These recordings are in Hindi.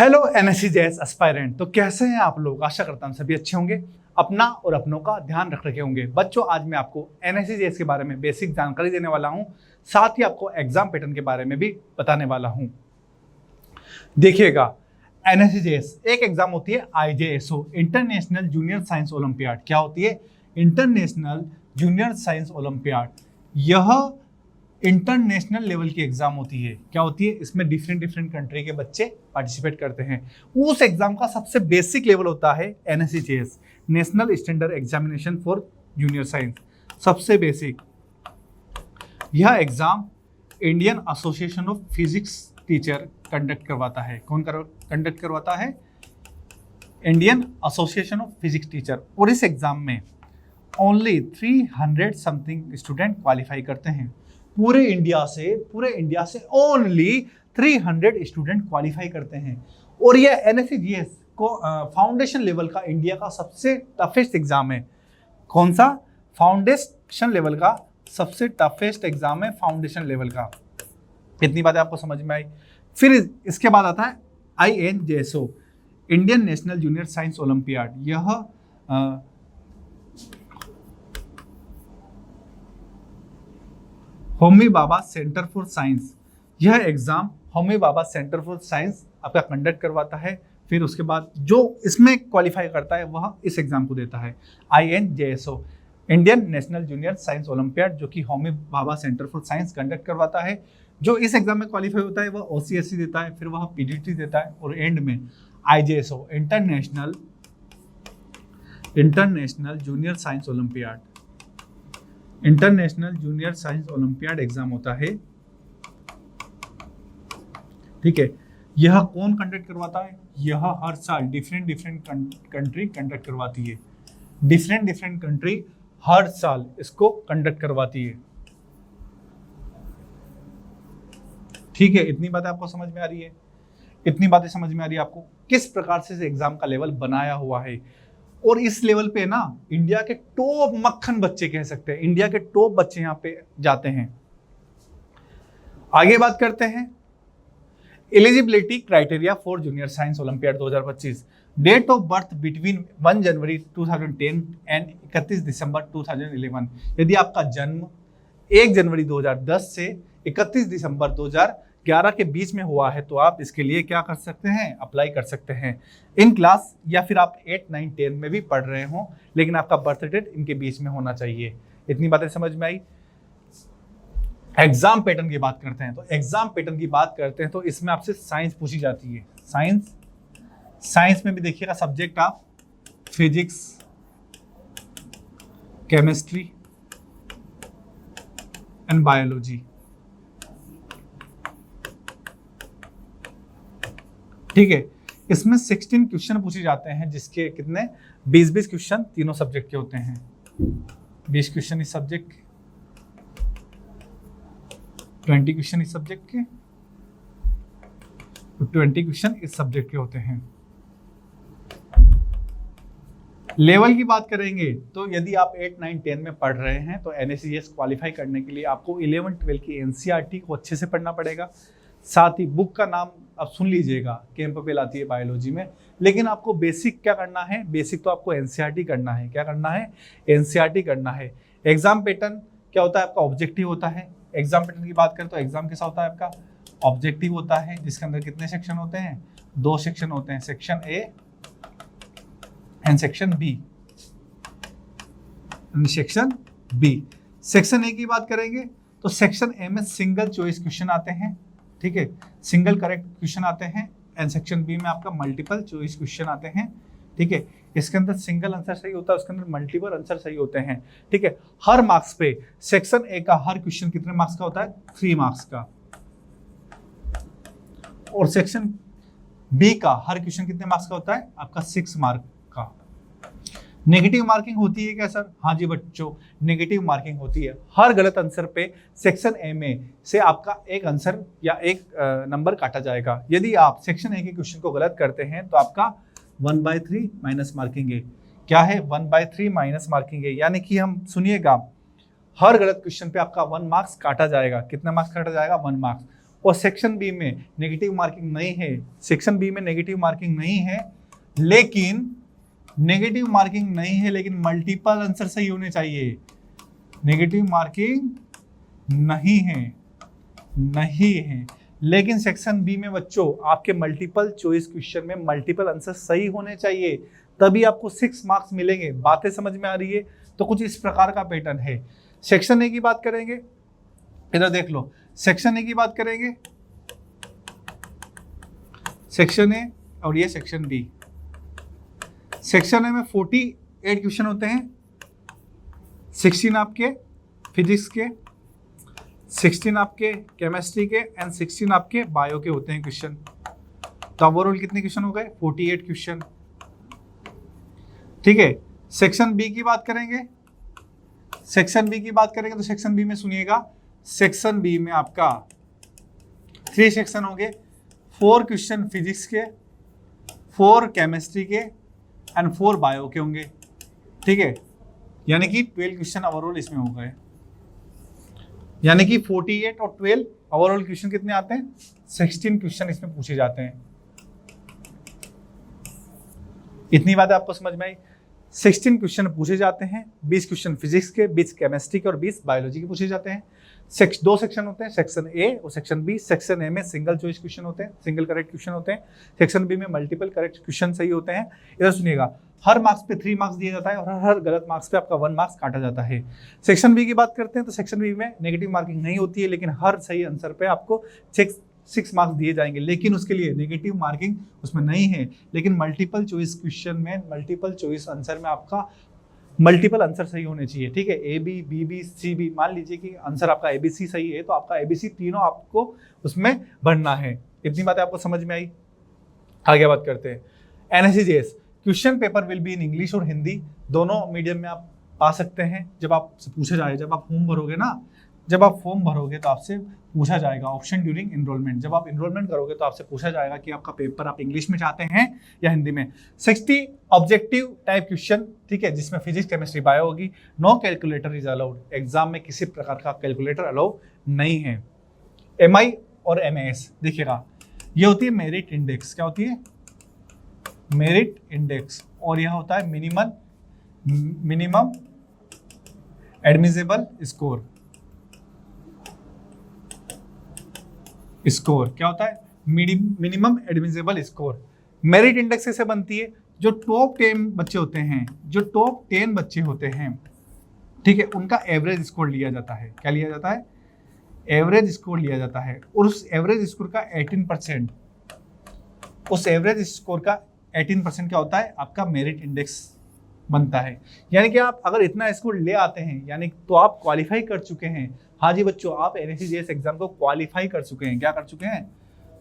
Hello NSC JS aspirant. तो कैसे हैं आप लोग? आशा करता हूं सभी अच्छे होंगे, अपना और अपनों का ध्यान रख रखे होंगे। बच्चों, आज मैं आपको एनएससी जेएस के बारे में बेसिक जानकारी देने वाला हूं, साथ ही आपको एग्जाम पैटर्न के बारे में भी बताने वाला हूं। देखिएगा, एनएससी जेएस एक एग्जाम होती है आईजेएसओ, इंटरनेशनल जूनियर साइंस ओलंपियाड। क्या होती है? International Junior science Olympiad. यह इंटरनेशनल लेवल की एग्जाम होती है। क्या होती है? इसमें डिफरेंट कंट्री के बच्चे पार्टिसिपेट करते हैं। उस एग्जाम का सबसे बेसिक लेवल होता है NSC JS, national standard examination for junior science. सबसे बेसिक यह exam Indian association of physics teacher conduct करवाता है। कौन कंडक्ट करवाता है? Indian association of physics teacher. और इस एग्जाम में ओनली 300 समथिंग स्टूडेंट क्वालिफाई करते हैं। पूरे इंडिया से ओनली 300 स्टूडेंट क्वालिफाई करते हैं। और यह एनएससी जीएस को फाउंडेशन लेवल का इंडिया का सबसे टफेस्ट एग्जाम है। कौन सा? फाउंडेशन लेवल का सबसे टफेस्ट एग्जाम है, फाउंडेशन लेवल का। इतनी बातें आपको समझ में आई। फिर इसके बाद आता है INJSO, Indian National Junior science Olympiad. यह Homi Bhabha Centre for Science. यह exam Homi Bhabha Centre for Science आपका कंडक्ट करवाता है। फिर उसके बाद जो इसमें क्वालिफाई करता है वह इस एग्जाम को देता है। INJSO, Indian National Junior science Olympiad, जो कि Homi Bhabha Centre for Science conduct करवाता है। जो इस एग्जाम में क्वालिफाई होता है वह ओसीएससी देता है, फिर वह पीडीटी देता है, और एंड में IJSO, International Junior science Olympiad, International Junior science Olympiad exam होता है। ठीक है, यह कौन कंडक्ट करवाता है? यह हर साल डिफरेंट कंट्री कंडक्ट करवाती है। डिफरेंट कंट्री हर साल इसको कंडक्ट करवाती है। ठीक है, इतनी बातें आपको समझ में आ रही है? इतनी बातें समझ में आ रही है आपको किस प्रकार से इस एग्जाम का लेवल बनाया हुआ है। और इस लेवल पे ना इंडिया के टॉप मक्खन बच्चे कह सकते हैं, इंडिया के टॉप बच्चे यहाँ पे जाते हैं। आगे बात करते हैं eligibility criteria for junior science olympiad 2025। Date of birth between 1 January 2010 and 31 December 2011। यदि आपका जन्म 1 जनवरी 2010 से 31 दिसंबर 2011 के बीच में हुआ है तो आप इसके लिए क्या कर सकते हैं? अप्लाई कर सकते हैं इन क्लास, या फिर आप 8, 9, 10 में भी पढ़ रहे हो, लेकिन आपका बर्थ डेट इनके बीच में होना चाहिए। इतनी बातें समझ में आई। एग्जाम पैटर्न की बात करते हैं। तो एग्जाम पैटर्न की बात करते हैं तो इसमें आपसे साइंस पूछी जाती है। साइंस में भी देखिएगा सब्जेक्ट आप फिजिक्स, केमिस्ट्री एंड बायोलॉजी। ठीक है, इसमें 16 क्वेश्चन पूछे जाते हैं, जिसके कितने 20 क्वेश्चन तीनों सब्जेक्ट के होते हैं। 20 क्वेश्चन इस सब्जेक्ट के, 20 क्वेश्चन इस सब्जेक्ट के, 20 क्वेश्चन इस सब्जेक्ट के होते हैं। लेवल की बात करेंगे तो यदि आप 8, 9, 10 में पढ़ रहे हैं तो एनएससी जेएस क्वालिफाई करने के लिए आपको 11, 12 की एनसीईआरटी को अच्छे से पढ़ना पड़ेगा। साथ ही बुक का नाम आप सुन लीजिएगा, कैंपबेल आती है बायोलॉजी में। लेकिन आपको बेसिक क्या करना है? बेसिक तो आपको एनसीईआरटी करना है। क्या करना है? एनसीईआरटी करना है। एग्जाम पैटर्न क्या होता है? आपका ऑब्जेक्टिव होता है। एग्जाम पैटर्न की बात करें तो एग्जाम कैसा होता है? आपका ऑब्जेक्टिव होता है, जिसके अंदर कितने सेक्शन होते हैं? 2 सेक्शन होते हैं, section A and section B. Section A की बात करेंगे तो सेक्शन ए में सिंगल चॉइस क्वेश्चन आते हैं। ठीक है, सिंगल करेक्ट क्वेश्चन आते हैं। एंड सेक्शन बी में आपका मल्टीपल चॉइस क्वेश्चन आते हैं। ठीक है, इसके अंदर सिंगल आंसर सही होता है, उसके अंदर मल्टीपल आंसर सही होते हैं। ठीक है, हर मार्क्स पे सेक्शन ए का हर क्वेश्चन कितने मार्क्स का होता है? 3 मार्क्स का। और सेक्शन बी का हर क्वेश्चन कितने मार्क्स का होता है? आपका 6 मार्क का। नेगेटिव मार्किंग होती है क्या सर? हाँ जी बच्चों, नेगेटिव मार्किंग होती है। हर गलत आंसर पे सेक्शन ए में से आपका एक आंसर या एक नंबर काटा जाएगा। यदि आप सेक्शन ए के क्वेश्चन को गलत करते हैं तो आपका 1/3 माइनस मार्किंग है। क्या है? 1/3 माइनस मार्किंग है। यानी कि हम सुनिएगा, हर गलत क्वेश्चन पे आपका 1 मार्क्स काटा जाएगा। कितना मार्क्स काटा जाएगा? 1 मार्क्स। और सेक्शन बी में नेगेटिव मार्किंग नहीं है, सेक्शन बी में नेगेटिव मार्किंग नहीं है, लेकिन नेगेटिव मार्किंग नहीं है लेकिन मल्टीपल आंसर सही होने चाहिए। नेगेटिव मार्किंग नहीं है लेकिन सेक्शन बी में बच्चों आपके मल्टीपल चॉइस क्वेश्चन में मल्टीपल आंसर सही होने चाहिए, तभी आपको 6 मार्क्स मिलेंगे। बातें समझ में आ रही है? तो कुछ इस प्रकार का पैटर्न है। सेक्शन ए की बात करेंगे, इधर देख लो, सेक्शन ए की बात करेंगे, सेक्शन ए और ये सेक्शन बी। सेक्शन ए में 48 क्वेश्चन होते हैं, 16 आपके फिजिक्स के, 16 आपके केमिस्ट्री के एंड 16 आपके बायो के होते हैं क्वेश्चन। तो ओवरऑल कितने क्वेश्चन हो गए? 48 क्वेश्चन। ठीक है, सेक्शन बी की बात करेंगे, सेक्शन बी की बात करेंगे तो सेक्शन बी में सुनिएगा, सेक्शन बी में आपका 3 सेक्शन होंगे, 4 क्वेश्चन फिजिक्स के, 4 केमिस्ट्री के एंड 4 बायो के होंगे। ठीक है, यानी कि 12 क्वेश्चन ओवरऑल इसमें हो गए, यानी कि 48 और 12 ओवरऑल क्वेश्चन कितने आते हैं? 16 क्वेश्चन इसमें पूछे जाते हैं। इतनी बात आपको समझ में आई? 16 क्वेश्चन पूछे जाते हैं, 20 क्वेश्चन फिजिक्स के, 20 केमिस्ट्री के और 20 बायोलॉजी के पूछे जाते हैं। 2 सेक्शन होते हैं, सेक्शन ए और सेक्शन बी। सेक्शन ए में सिंगल चॉइस क्वेश्चन होते हैं, सिंगल करेक्ट क्वेश्चन होते हैं। सेक्शन बी में मल्टीपल करेक्ट क्वेश्चन सही होते हैं। इधर सुनिएगा, हर मार्क्स पे 3 मार्क्स दिया जाता है और हर गलत मार्क्स पे आपका 1 मार्क्स काटा जाता है। सेक्शन बी की बात करते हैं तो सेक्शन बी में नेगेटिव मार्किंग नहीं होती है, लेकिन हर सही आंसर पे आपको 6 मार्क्स दिए जाएंगे, लेकिन उसके लिए नेगेटिव मार्किंग उसमें नहीं है। लेकिन मल्टीपल चॉइस क्वेश्चन में, मल्टीपल चॉइस आंसर में आपका मल्टीपल आंसर सही होने चाहिए। ठीक है, A B, B B, C B. मान लीजिए कि आंसर आपका ए बी सी सही है तो आपका ए बी सी तीनों आपको उसमें भरना है। इतनी बातें आपको समझ में आई? आगे बात करते हैं। NSCJS question paper will be in English और हिंदी, दोनों मीडियम में आप पा सकते हैं। जब आपसे पूछा जाए, जब आप फॉर्म भरोगे ना, जब आप फॉर्म भरोगे तो आपसे पूछा जाएगा ऑप्शन ड्यूरिंग एनरोलमेंट। जब आप एनरोलमेंट करोगे तो आपसे पूछा जाएगा कि आपका पेपर आप इंग्लिश में चाहते हैं या हिंदी में। 60 ऑब्जेक्टिव टाइप क्वेश्चन, ठीक है, जिसमें फिजिक्स केमिस्ट्री बायो होगी। No calculator is allowed, exam में किसी प्रकार का कैलकुलेटर अलाउ नहीं है। एमआई और एमएएस देखिएगा, ये होती है मेरिट इंडेक्स। क्या होती है? Merit index. और यह होता है मिनिमम एडमिसिबल स्कोर। स्कोर क्या होता है? Minimum admissible score. Merit index कैसे बनती है? जो टॉप 10 बच्चे होते हैं, जो टॉप 10 बच्चे होते हैं, ठीक है, उनका एवरेज स्कोर लिया जाता है। क्या लिया जाता है? एवरेज स्कोर लिया जाता है। और उस एवरेज स्कोर का 18%, उस एवरेज स्कोर का 18% क्या होता है? आपका मेरिट इंडेक्स बनता है। यानी कि आप अगर इतना स्कोर ले आते हैं, यानी तो आप क्वालिफाई कर चुके हैं। हाँ जी बच्चों, आप एनएससीजेएस एग्जाम को क्वालिफाई कर चुके हैं। क्या कर चुके हैं?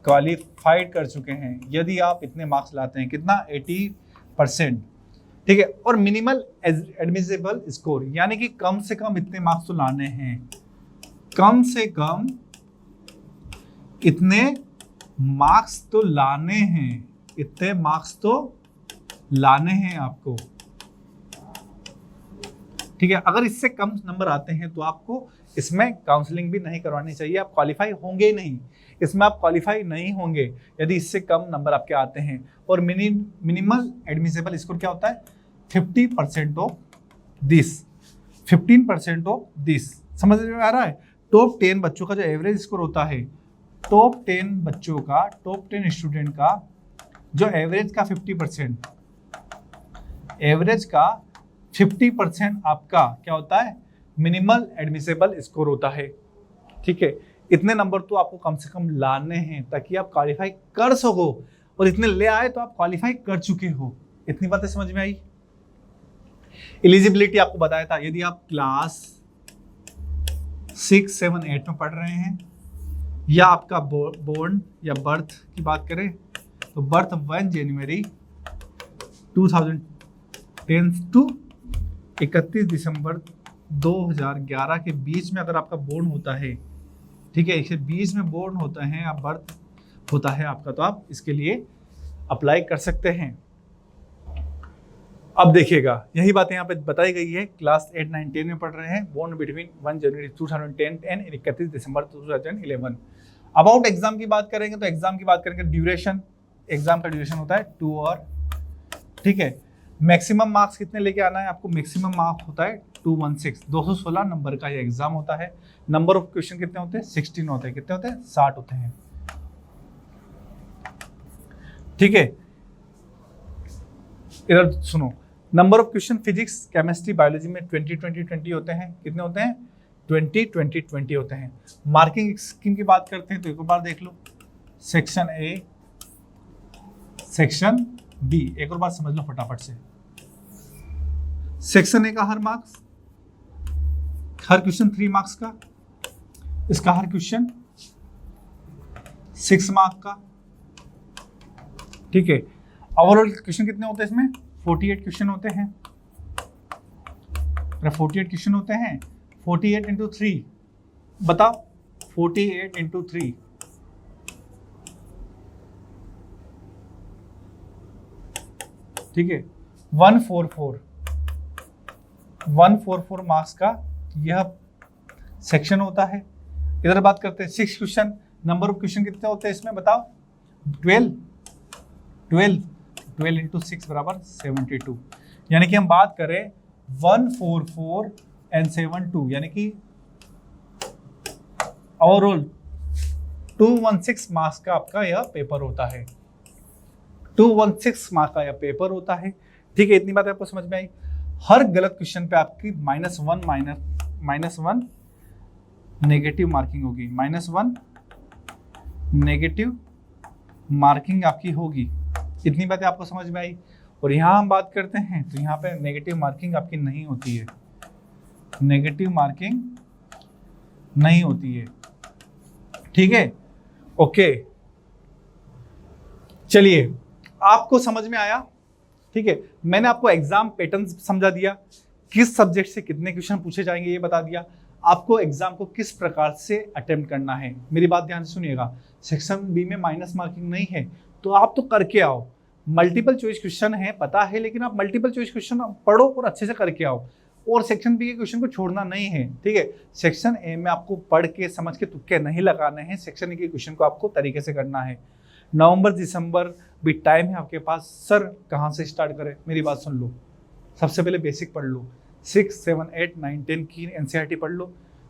क्वालिफाइड कर चुके हैं, यदि आप इतने मार्क्स लाते हैं। कितना? 80%। ठीक है, और मिनिमल एडमिसिबल स्कोर, यानी कि कम से कम इतने मार्क्स तो लाने हैं, कम से कम इतने मार्क्स तो लाने हैं, इतने मार्क्स तो लाने हैं आपको। ठीक है, अगर इससे कम नंबर आते हैं तो आपको इसमें काउंसलिंग भी नहीं करवानी चाहिए, आप क्वालिफाई होंगे ही नहीं, इसमें आप क्वालिफाई नहीं होंगे यदि इससे कम नंबर आपके आते हैं। और मिनिमल एडमिसिबल स्कोर क्या होता है? 50% ऑफ दिस, 15% ऑफ दिस। समझ में आ रहा है? टॉप 10 बच्चों का जो एवरेज स्कोर होता है, टॉप 10 बच्चों का, टॉप 10 स्टूडेंट का जो एवरेज का 50%, एवरेज का 50% आपका क्या होता है? मिनिमल एडमिसिबल स्कोर होता है। ठीक है, इतने नंबर तो आपको कम से कम लाने हैं ताकि आप क्वालिफाई कर सको, और इतने ले आए तो आप क्वालिफाई कर चुके हो। इतनी बातें समझ में आई? एलिजिबिलिटी आपको बताया था, यदि आप क्लास 6, 7, 8 में पढ़ रहे हैं, या आपका बोर्न या बर्थ की बात करें तो बर्थ 1 जनवरी 2010 टू 31 दिसंबर 2011 के बीच में अगर आपका बोर्न होता है, ठीक है, इसके बीच में बोर्न होता है या बर्थ होता है आपका, तो आप इसके लिए अप्लाई कर सकते हैं। अब देखिएगा, यही बातें यहाँ पे बताई गई है। क्लास 8, 9, 10 में पढ़ रहे हैं, born between 1 January 2010 and 31 December 2011। About exam की बात करेंगे तो एग्जाम की बात करेंगे ड्यूरेशन, एग्जाम का ड्यूरेशन होता है 2 आवर, ठीक है। मैक्सिमम मार्क्स कितने लेके आना है आपको, मैक्सिमम मार्क्स होता है 216, 216 नंबर का ये एग्जाम होता है। नंबर ऑफ क्वेश्चन कितने होते हैं, 16 होते हैं। कितने होते हैं, 60 होते हैं, ठीक है। इधर सुनो, number of question physics, chemistry, biology में 20-20-20 होते हैं। कितने होते हैं, 20-20-20 होते हैं। मार्किंग स्कीम की बात करते हैं तो एक बार देख लो, सेक्शन ए, सेक्शन बी, एक और बार समझ लो फटाफट से। सेक्शन ए का हर क्वेश्चन 3 मार्क्स का, इसका हर क्वेश्चन 6 मार्क का, ठीक है। ओवरऑल क्वेश्चन कितने होते हैं इसमें, 48 क्वेश्चन होते हैं। 48 क्वेश्चन होते हैं, 48 इंटू 3 बताओ, 48 इंटू 3 ठीक है, 144 मार्क्स का यह सेक्शन होता है। इधर बात करते हैं 6 क्वेश्चन, नंबर ऑफ क्वेश्चन कितने होते हैं इसमें बताओ, 12 इंटू 6 बराबर 72, यानी कि हम बात करें 144 and 72, यानी कि ओवरऑल 216 मार्क्स का आपका यह पेपर होता है। 216 मार्क्स का यह पेपर होता है, ठीक है। इतनी बात आपको समझ में आई। हर गलत क्वेश्चन पे आपकी -1 नेगेटिव मार्किंग होगी, -1 नेगेटिव मार्किंग आपकी होगी। इतनी बातें आपको समझ में आई। और यहाँ हम बात करते हैं तो यहाँ पे नेगेटिव मार्किंग आपकी नहीं होती है, नेगेटिव मार्किंग नहीं होती है, ठीक है, ओके। चलिए, आपको समझ में आया, ठीक है। मैंने आपको एग्जाम पैटर्न समझा दिया, किस सब्जेक्ट से कितने क्वेश्चन पूछे जाएंगे ये बता दिया, आपको एग्जाम को किस प्रकार से अटेम्प्ट करना है। मेरी बात ध्यान से सुनिएगा, सेक्शन बी में माइनस मार्किंग नहीं है तो आप तो करके आओ। मल्टीपल चॉइस क्वेश्चन है पता है, लेकिन आप मल्टीपल चॉइस क्वेश्चन पढ़ो और अच्छे से करके आओ, और सेक्शन बी के क्वेश्चन को छोड़ना नहीं है, ठीक है। सेक्शन ए में आपको पढ़ के समझ के तुक्के नहीं लगाने हैं, सेक्शन ए के क्वेश्चन को आपको तरीके से करना है। नवंबर दिसंबर भी टाइम है आपके पास। सर कहाँ से स्टार्ट करें, मेरी बात सुन लो। सबसे पहले बेसिक पढ़ लो, 6, 7, 8, 9, 10 की एनसीईआरटी पढ़ लो,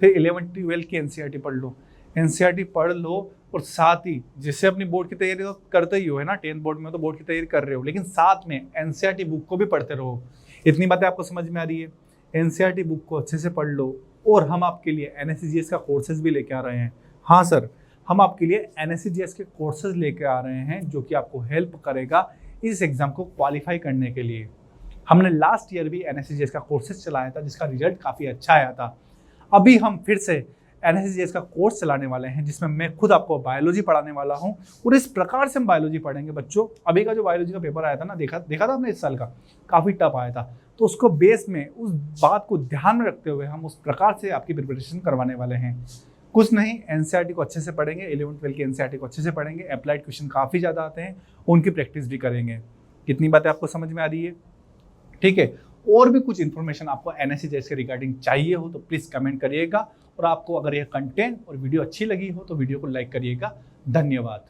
फिर 11, 12 की एनसीईआरटी पढ़ लो। एनसीईआरटी पढ़ लो और साथ ही जैसे अपनी बोर्ड की तैयारी तो करते ही हो, है ना, 10th बोर्ड में तो बोर्ड की तैयारी कर रहे हो, लेकिन साथ में एनसीईआरटी बुक को भी पढ़ते रहो। इतनी बातें आपको समझ में आ रही है। एनसीईआरटी बुक को अच्छे से पढ़ लो, और हम आपके लिए एनएससीजीएस का कोर्सेज भी लेके आ रहे हैं। हाँ सर, हम आपके लिए एनएससीजीएस के कोर्सेज लेके आ रहे हैं जो कि आपको हेल्प करेगा इस एग्जाम को क्वालिफाई करने के लिए। हमने लास्ट ईयर भी एनएससीजीएस का कोर्सेज चलाया था जिसका रिजल्ट काफ़ी अच्छा आया था। अभी हम फिर से एनएससीजीएस का कोर्स चलाने वाले हैं जिसमें मैं खुद आपको बायोलॉजी पढ़ाने वाला हूं, और इस प्रकार से हम बायोलॉजी पढ़ेंगे बच्चों। अभी का जो बायोलॉजी का पेपर आया था ना, देखा था आपने इस साल का, काफ़ी टफ आया था, तो उसको बेस में उस बात को ध्यान में रखते हुए हम उस प्रकार से आपकी प्रिपरेशन करवाने वाले हैं। कुछ नहीं, एनसीईआरटी को अच्छे से पढ़ेंगे, 11-12 की एनसीईआरटी को अच्छे से पढ़ेंगे, अप्लाइड क्वेश्चन काफ़ी ज़्यादा आते हैं, उनकी प्रैक्टिस भी करेंगे। कितनी बातें आपको समझ में आ रही है, ठीक है। और भी कुछ इन्फॉर्मेशन आपको एनएससीजीएस के रिगार्डिंग चाहिए हो तो प्लीज़ कमेंट करिएगा, और आपको अगर यह कंटेंट और वीडियो अच्छी लगी हो तो वीडियो को लाइक करिएगा। धन्यवाद।